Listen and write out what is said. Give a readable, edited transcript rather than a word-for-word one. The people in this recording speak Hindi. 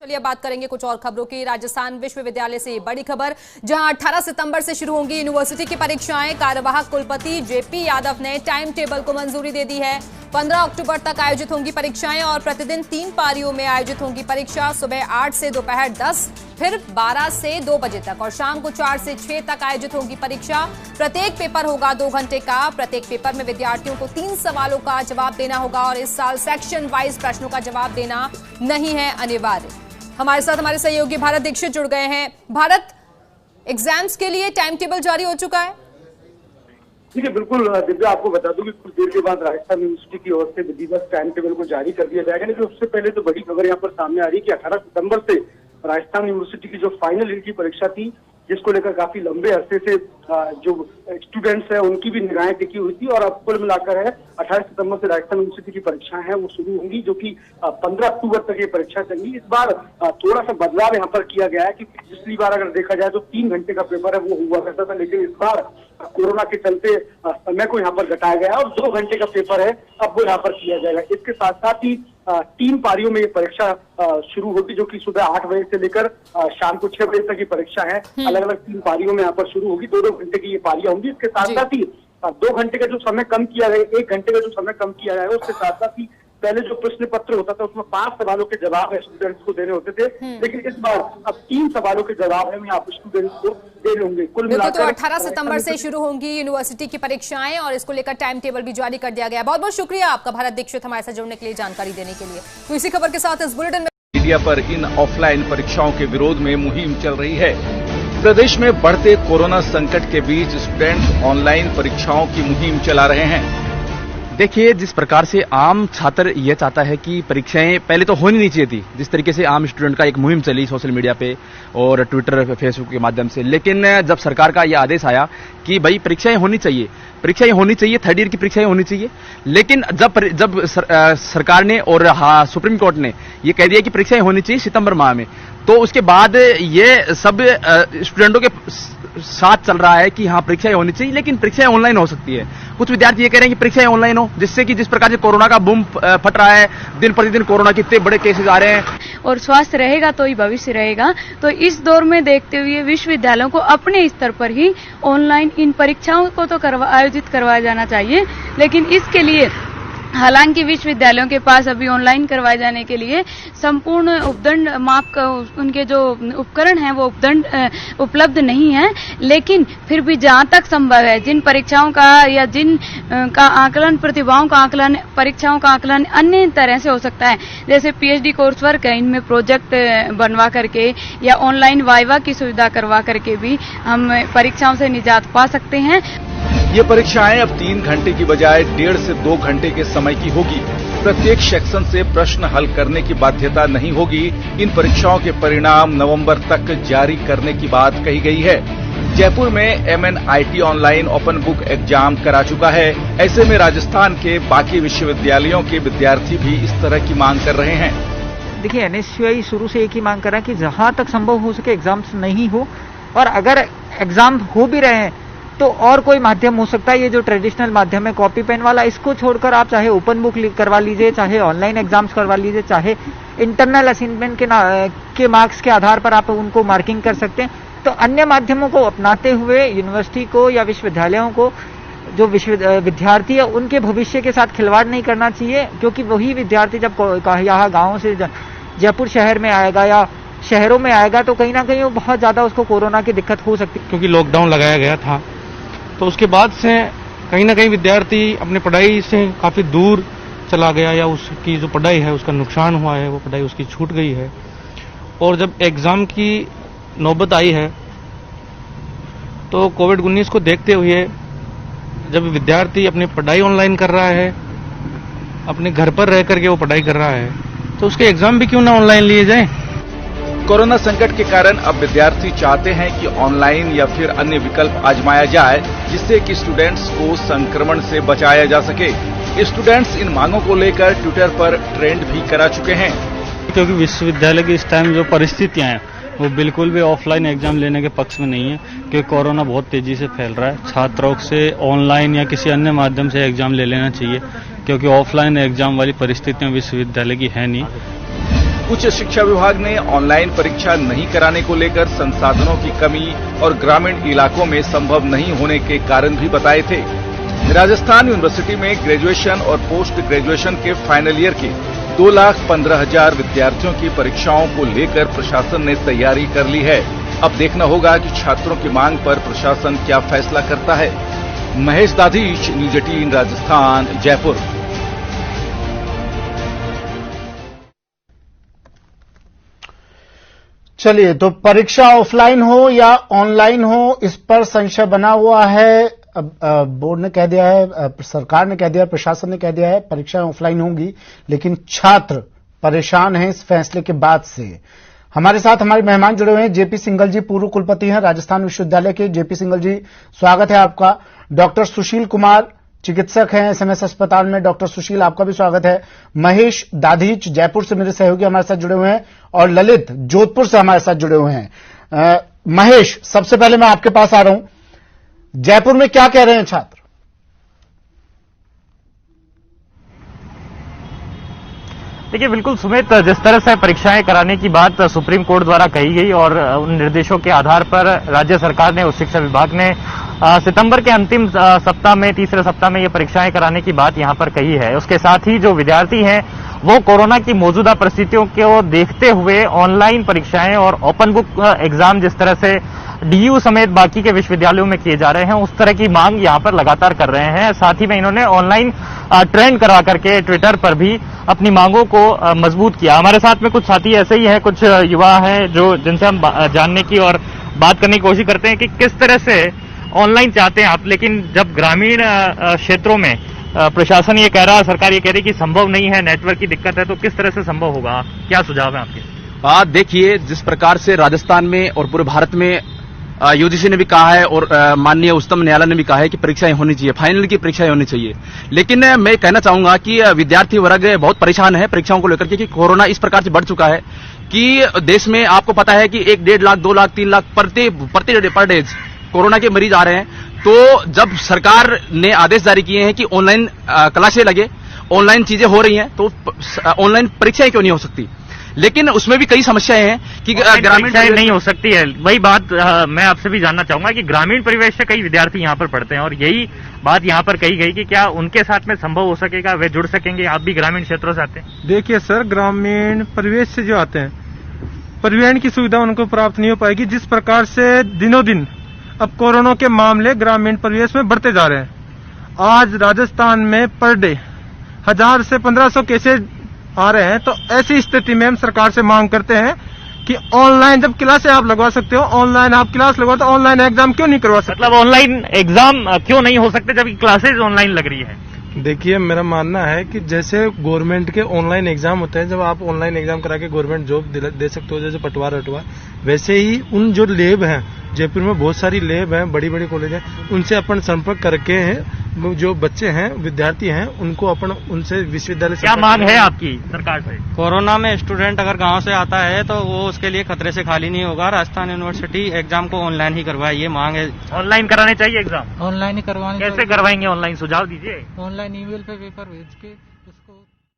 चलिए बात करेंगे कुछ और खबरों की। राजस्थान विश्वविद्यालय से बड़ी खबर, जहां 18 सितंबर से शुरू होंगी यूनिवर्सिटी की परीक्षाएं। कार्यवाहक कुलपति जेपी यादव ने टाइम टेबल को मंजूरी दे दी है। 15 अक्टूबर तक आयोजित होंगी परीक्षाएं और प्रतिदिन 3 पारियों में आयोजित होंगी परीक्षा। सुबह 8 से दोपहर 10, फिर 12 से 2 बजे तक और शाम को 4 से 6 तक आयोजित होंगी परीक्षा। प्रत्येक पेपर होगा 2 घंटे का। प्रत्येक पेपर में विद्यार्थियों को 3 सवालों का जवाब देना होगा और इस साल सेक्शन वाइज प्रश्नों का जवाब देना नहीं है अनिवार्य। हमारे साथ हमारे सहयोगी भारत दीक्षित जुड़ गए हैं। भारत, एग्जाम्स के लिए टाइम टेबल जारी हो चुका है? ठीक है, बिल्कुल दिव्या, आपको बता दूं कि कुछ देर के बाद राजस्थान यूनिवर्सिटी की ओर से विधिवत टाइम टेबल को जारी कर दिया जाएगा। लेकिन उससे पहले तो बड़ी खबर यहाँ पर सामने आ रही है कि 18 सितंबर से राजस्थान यूनिवर्सिटी की जो फाइनल ईयर की परीक्षा थी, जिसको लेकर काफी लंबे अरसे से जो स्टूडेंट्स हैं उनकी भी निगाहें टिकी हुई थी और अब कुल मिलाकर है 18 सितंबर से राजस्थान यूनिवर्सिटी की परीक्षाएं हैं वो शुरू होंगी, जो कि 15 अक्टूबर तक ये परीक्षा चलेंगी। इस बार थोड़ा सा बदलाव यहाँ पर किया गया है कि पिछली बार अगर देखा जाए तो 3 घंटे का पेपर है वो हुआ करता था, लेकिन इस बार कोरोना के चलते समय को यहाँ पर घटाया गया और 2 घंटे का पेपर है अब वो यहाँ पर किया जाएगा। इसके साथ साथ ही 3 पारियों में ये परीक्षा शुरू होगी, जो कि सुबह 8 बजे से लेकर शाम को 6 बजे तक की परीक्षा है। अलग अलग 3 पारियों में यहाँ पर शुरू होगी, 2-2 घंटे की ये पारियां होंगी। इसके साथ साथ ही 2 घंटे का जो समय कम किया गया, 1 घंटे का जो समय कम किया गया है, उसके साथ साथ ही पहले जो प्रश्न पत्र होता था उसमें 5 सवालों के जवाब स्टूडेंट्स को देने होते थे, लेकिन इस बार अब 3 सवालों के जवाब है यहाँ स्टूडेंट्स को देने होंगे। कुल मिलाकर 18 सितंबर से शुरू होंगी यूनिवर्सिटी की परीक्षाएं और इसको लेकर टाइम टेबल भी जारी कर दिया गया। बहुत बहुत शुक्रिया आपका भारत दीक्षित, हमारे साथ जुड़ने के लिए, जानकारी देने के लिए। तो इसी खबर के साथ इस बुलेटिन में मीडिया पर इन ऑफलाइन परीक्षाओं के विरोध में मुहिम चल रही है। प्रदेश में बढ़ते कोरोना संकट के बीच स्टूडेंट्स ऑनलाइन परीक्षाओं की मुहिम चला रहे हैं। देखिए, जिस प्रकार से आम छात्र ये चाहता है कि परीक्षाएं पहले तो होनी नहीं चाहिए थी, जिस तरीके से आम स्टूडेंट का एक मुहिम चली सोशल मीडिया पे और ट्विटर फेसबुक के माध्यम से, लेकिन जब सरकार का यह आदेश आया कि भाई परीक्षाएं होनी चाहिए, थर्ड ईयर की परीक्षाएं होनी चाहिए, लेकिन जब सरकार ने और सुप्रीम कोर्ट ने ये कह दिया कि परीक्षाएं होनी चाहिए सितंबर माह में, तो उसके बाद ये सब स्टूडेंटों के साथ चल रहा है कि हाँ परीक्षाएं होनी चाहिए, लेकिन परीक्षाएं ऑनलाइन हो सकती है। कुछ विद्यार्थी ये कह रहे हैं कि परीक्षाएं ऑनलाइन हो, जिससे कि जिस प्रकार से कोरोना का बूम फट रहा है, दिन प्रतिदिन कोरोना के इतने बड़े केसेस आ रहे हैं और स्वास्थ्य रहेगा तो ही भविष्य रहेगा। तो इस दौर में देखते हुए विश्वविद्यालयों को अपने स्तर पर ही ऑनलाइन इन परीक्षाओं को तो आयोजित करवाया जाना चाहिए, लेकिन इसके लिए हालांकि विश्वविद्यालयों के पास अभी ऑनलाइन करवाए जाने के लिए संपूर्ण उपदंड माप का उनके जो उपकरण हैं वो उपलब्ध नहीं है, लेकिन फिर भी जहां तक संभव है जिन परीक्षाओं का या जिन का आकलन, प्रतिभाओं का आकलन, परीक्षाओं का आकलन अन्य तरह से हो सकता है, जैसे पीएचडी कोर्स वर्क है, इनमें प्रोजेक्ट बनवा करके या ऑनलाइन वाइवा की सुविधा करवा करके भी हम परीक्षाओं से निजात पा सकते हैं। ये परीक्षाएं अब 3 घंटे की बजाय 1.5 से 2 घंटे के समय की होगी। प्रत्येक सेक्शन से प्रश्न हल करने की बाध्यता नहीं होगी। इन परीक्षाओं के परिणाम नवंबर तक जारी करने की बात कही गई है। जयपुर में MNIT online open book exam करा चुका है। ऐसे में राजस्थान के बाकी विश्वविद्यालयों के विद्यार्थी भी इस तरह की मांग कर रहे हैं। देखिए, NSUI शुरू से एक ही मांग कर रहा है कि जहां तक संभव हो सके एग्जाम्स नहीं हो, और अगर एग्जाम हो भी रहे हैं तो और कोई माध्यम हो सकता है। ये जो ट्रेडिशनल माध्यम है कॉपी पेन वाला, इसको छोड़कर आप चाहे ओपन बुक करवा लीजिए, चाहे ऑनलाइन एग्जाम्स करवा लीजिए, चाहे इंटरनल असाइनमेंट के मार्क्स के आधार पर आप उनको मार्किंग कर सकते हैं। तो अन्य माध्यमों को अपनाते हुए यूनिवर्सिटी को या विश्वविद्यालयों को, जो विद्यार्थी है उनके भविष्य के साथ खिलवाड़ नहीं करना चाहिए, क्योंकि वही विद्यार्थी जब यहाँ गाँव से जयपुर शहर में आएगा या शहरों में आएगा तो कहीं ना कहीं वो बहुत ज्यादा उसको कोरोना की दिक्कत हो सकती है। क्योंकि लॉकडाउन लगाया गया था, तो उसके बाद से कहीं ना कहीं विद्यार्थी अपनी पढ़ाई से काफी दूर चला गया, या उसकी जो पढ़ाई है उसका नुकसान हुआ है, वो पढ़ाई उसकी छूट गई है। और जब एग्जाम की नौबत आई है तो कोविड-19 को देखते हुए जब विद्यार्थी अपनी पढ़ाई ऑनलाइन कर रहा है, अपने घर पर रह करके वो पढ़ाई कर रहा है, तो उसके एग्जाम भी क्यों ना ऑनलाइन लिए जाएं। कोरोना संकट के कारण अब विद्यार्थी चाहते हैं कि ऑनलाइन या फिर अन्य विकल्प आजमाया जाए, जिससे कि स्टूडेंट्स को संक्रमण से बचाया जा सके। स्टूडेंट्स इन मांगों को लेकर ट्विटर पर ट्रेंड भी करा चुके हैं। क्योंकि विश्वविद्यालय की इस टाइम जो परिस्थितियां हैं वो बिल्कुल भी ऑफलाइन एग्जाम लेने के पक्ष में नहीं है, क्योंकि कोरोना बहुत तेजी से फैल रहा है। छात्रों से ऑनलाइन या किसी अन्य माध्यम से एग्जाम ले लेना चाहिए, क्योंकि ऑफलाइन एग्जाम वाली परिस्थितियां विश्वविद्यालय की है नहीं। उच्च शिक्षा विभाग ने ऑनलाइन परीक्षा नहीं कराने को लेकर संसाधनों की कमी और ग्रामीण इलाकों में संभव नहीं होने के कारण भी बताए थे। राजस्थान यूनिवर्सिटी में ग्रेजुएशन और पोस्ट ग्रेजुएशन के फाइनल ईयर के 2,15,000 विद्यार्थियों की परीक्षाओं को लेकर प्रशासन ने तैयारी कर ली है। अब देखना होगा कि छात्रों की मांग पर प्रशासन क्या फैसला करता है। महेश दाधीच, न्यूज 18 राजस्थान, जयपुर। चलिए, तो परीक्षा ऑफलाइन हो या ऑनलाइन हो, इस पर संशय बना हुआ है। बोर्ड ने कह दिया है, सरकार ने कह दिया है, प्रशासन ने कह दिया है परीक्षाएं ऑफलाइन होंगी, लेकिन छात्र परेशान हैं इस फैसले के बाद से। हमारे साथ हमारे मेहमान जुड़े हुए हैं। जेपी सिंघल जी पूर्व कुलपति हैं राजस्थान विश्वविद्यालय के। जेपी सिंघल जी, स्वागत है आपका। डॉक्टर सुशील कुमार चिकित्सक हैं एसएमएस अस्पताल में। डॉक्टर सुशील, आपका भी स्वागत है। महेश दाधीच जयपुर से मेरे सहयोगी हमारे साथ जुड़े हुए हैं, और ललित जोधपुर से हमारे साथ जुड़े हुए हैं। महेश, सबसे पहले मैं आपके पास आ रहा हूं। जयपुर में क्या कह रहे हैं छात्र? देखिए, बिल्कुल सुमित, जिस तरह से परीक्षाएं कराने की बात सुप्रीम कोर्ट द्वारा कही गई और उन निर्देशों के आधार पर राज्य सरकार ने, उच्च शिक्षा विभाग ने सितंबर के अंतिम सप्ताह में, तीसरे सप्ताह में ये परीक्षाएं कराने की बात यहां पर कही है। उसके साथ ही जो विद्यार्थी हैं वो कोरोना की मौजूदा परिस्थितियों को देखते हुए ऑनलाइन परीक्षाएं और ओपन बुक एग्जाम जिस तरह से डीयू समेत बाकी के विश्वविद्यालयों में किए जा रहे हैं, उस तरह की मांग यहां पर लगातार कर रहे हैं। साथ ही में इन्होंने ऑनलाइन ट्रेंड करा करके ट्विटर पर भी अपनी मांगों को मजबूत किया। हमारे साथ में कुछ साथी ऐसे ही हैं, कुछ युवा हैं जो जिनसे हम जानने की और बात करने की कोशिश करते हैं कि किस तरह से ऑनलाइन चाहते हैं आप, लेकिन जब ग्रामीण क्षेत्रों में प्रशासन ये कह रहा, सरकार ये कह रही कि संभव नहीं है, नेटवर्क की दिक्कत है, तो किस तरह से संभव होगा? क्या सुझाव है आपके? देखिए, जिस प्रकार से राजस्थान में और पूरे भारत में यूजीसी ने भी कहा है और माननीय उच्चतम न्यायालय ने भी कहा है कि परीक्षाएं होनी चाहिए, फाइनल की परीक्षाएं होनी चाहिए, लेकिन मैं कहना चाहूंगा कि विद्यार्थी वर्ग बहुत परेशान है परीक्षाओं को लेकर के, कि कोरोना इस प्रकार से बढ़ चुका है कि देश में आपको पता है कि 1-1.5 lakh, 2 lakh, 3 lakh per day corona के मरीज आ रहे हैं। तो जब सरकार ने आदेश जारी किए हैं कि ऑनलाइन क्लासें लगे, ऑनलाइन चीजें हो रही हैं, तो ऑनलाइन परीक्षाएं क्यों नहीं हो सकती? लेकिन उसमें भी कई समस्याएं हैं कि ग्रामीण नहीं हो सकती है। वही बात मैं आपसे भी जानना चाहूंगा कि ग्रामीण परिवेश से कई विद्यार्थी यहाँ पर पढ़ते हैं और यही बात यहाँ पर कही गई कि क्या उनके साथ में संभव हो सकेगा, वे जुड़ सकेंगे? आप भी ग्रामीण क्षेत्रों से आते हैं। देखिए सर, ग्रामीण परिवेश से जो आते हैं, परिवहन की सुविधा उनको प्राप्त नहीं हो पाएगी। जिस प्रकार से दिनों दिन अब कोरोना के मामले ग्रामीण परिवेश में बढ़ते जा रहे हैं। आज राजस्थान में पर डे 1000 से 1500 केसेज आ रहे हैं। तो ऐसी स्थिति में हम सरकार से मांग करते हैं कि ऑनलाइन जब क्लासें आप लगवा सकते हो, ऑनलाइन आप क्लास लगवा, तो ऑनलाइन एग्जाम क्यों नहीं करवा सकते? मतलब ऑनलाइन एग्जाम क्यों नहीं हो सकते जबकि क्लासेज ऑनलाइन लग रही है? देखिए, मेरा मानना है कि जैसे गवर्नमेंट के ऑनलाइन एग्जाम होते हैं, जब आप ऑनलाइन एग्जाम करा के गवर्नमेंट जॉब दे सकते हो, जैसे पटवार वटवार, वैसे ही उन जो लैब हैं, जयपुर में बहुत सारी लैब हैं, बड़ी बड़ी कॉलेज हैं, उनसे अपन संपर्क करके जो बच्चे हैं, विद्यार्थी हैं, उनको अपन उनसे विश्वविद्यालय से क्या मांग है आपकी सरकार से? कोरोना में स्टूडेंट अगर गांव से आता है तो वो उसके लिए खतरे से खाली नहीं होगा। राजस्थान यूनिवर्सिटी एग्जाम को ऑनलाइन ही करवाए, ये मांग है। ऑनलाइन कराने चाहिए एग्जाम? ऑनलाइन ही करवाने। कैसे करवाएंगे ऑनलाइन? सुझाव दीजिए। ऑनलाइन ईमेल पे पेपर भेज के